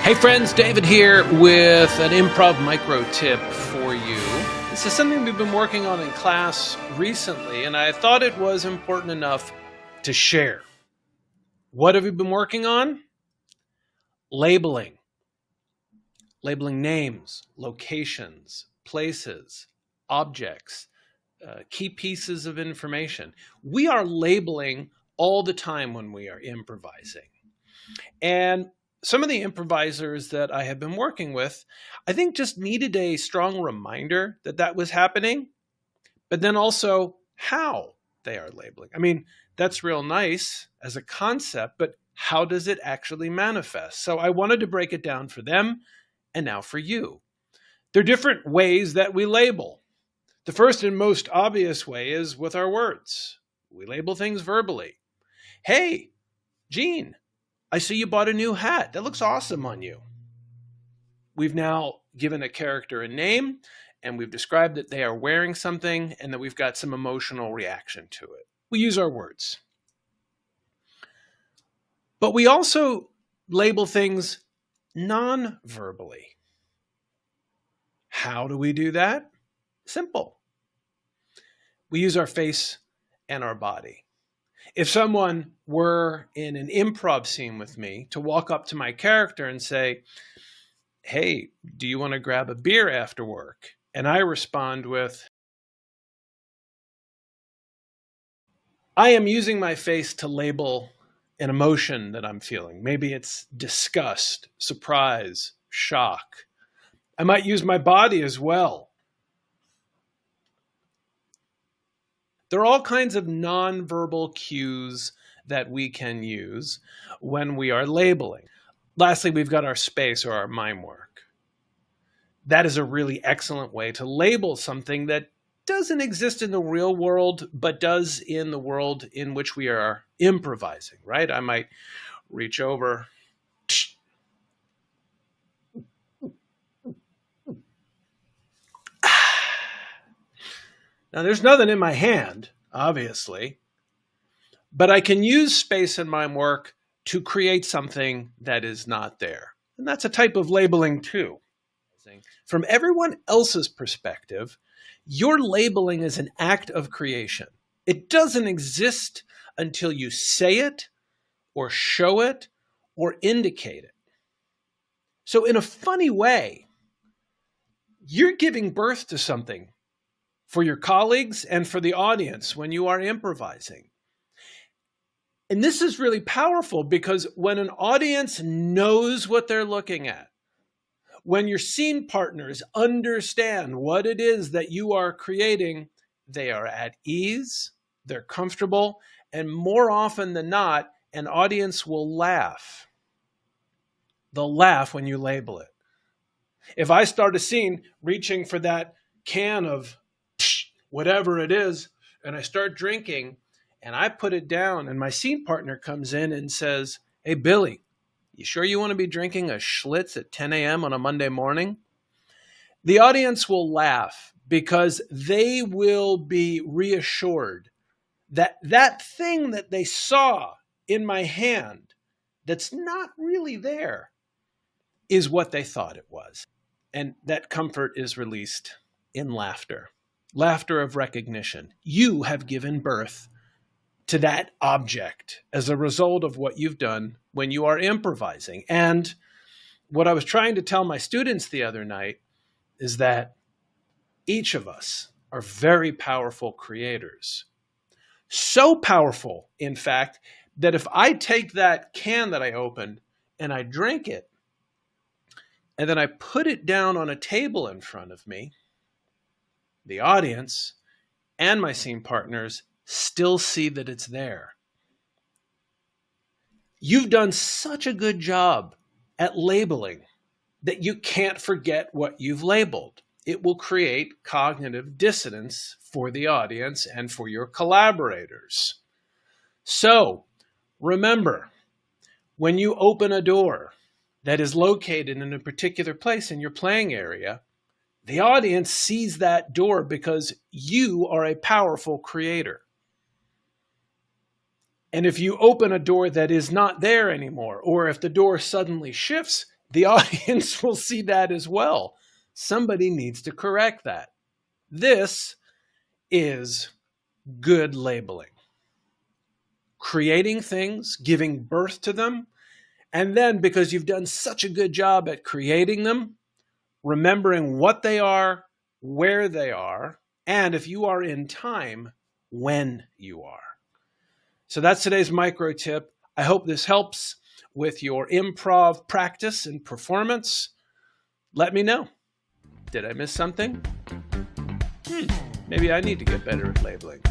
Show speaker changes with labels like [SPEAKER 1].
[SPEAKER 1] Hey friends, David here with an improv micro tip for you. This is something we've been working on in class recently, and I thought it was important enough to share. What have we been working on? Labeling. Labeling names, locations, places, objects, key pieces of information. We are labeling all the time when we are improvising. And some of the improvisers that I have been working with, I think just needed a strong reminder that that was happening, but then also how they are labeling. I mean, that's real nice as a concept, but how does it actually manifest? So I wanted to break it down for them and now for you. There are different ways that we label. The first and most obvious way is with our words. We label things verbally. Hey, Gene, I see you bought a new hat. That looks awesome on you. We've now given a character a name, and we've described that they are wearing something and that we've got some emotional reaction to it. We use our words. But we also label things non-verbally. How do we do that? Simple. We use our face and our body. If someone were in an improv scene with me to walk up to my character and say, hey, do you want to grab a beer after work? And I respond with, I am using my face to label an emotion that I'm feeling. Maybe it's disgust, surprise, shock. I might use my body as well. There are all kinds of nonverbal cues that we can use when we are labeling. Lastly, we've got our space or our mime work. That is a really excellent way to label something that doesn't exist in the real world, but does in the world in which we are improvising, right? I might reach over. Now, there's nothing in my hand, obviously, but I can use space in my work to create something that is not there. And that's a type of labeling too. From everyone else's perspective, your labeling is an act of creation. It doesn't exist until you say it or show it or indicate it. So in a funny way, you're giving birth to something for your colleagues and for the audience when you are improvising. And this is really powerful because when an audience knows what they're looking at, when your scene partners understand what it is that you are creating, they are at ease, they're comfortable, and more often than not, an audience will laugh. They'll laugh when you label it. If I start a scene reaching for that can of whatever it is, and I start drinking, and I put it down, and my scene partner comes in and says, hey, Billy, you sure you want to be drinking a Schlitz at 10 a.m. on a Monday morning? The audience will laugh because they will be reassured that that thing that they saw in my hand that's not really there is what they thought it was. And that comfort is released in laughter. Laughter of recognition. You have given birth to that object as a result of what you've done when you are improvising. And what I was trying to tell my students the other night is that each of us are very powerful creators. So powerful, in fact, that if I take that can that I opened and I drink it, and then I put it down on a table in front of me, the audience and my scene partners still see that it's there. You've done such a good job at labeling that you can't forget what you've labeled. It will create cognitive dissonance for the audience and for your collaborators. So remember, when you open a door that is located in a particular place in your playing area, the audience sees that door because you are a powerful creator. And if you open a door that is not there anymore, or if the door suddenly shifts, the audience will see that as well. Somebody needs to correct that. This is good labeling. Creating things, giving birth to them, and then because you've done such a good job at creating them, remembering what they are, where they are, and if you are in time, when you are. So that's today's micro tip. I hope this helps with your improv practice and performance. Let me know. Did I miss something? Maybe I need to get better at labeling.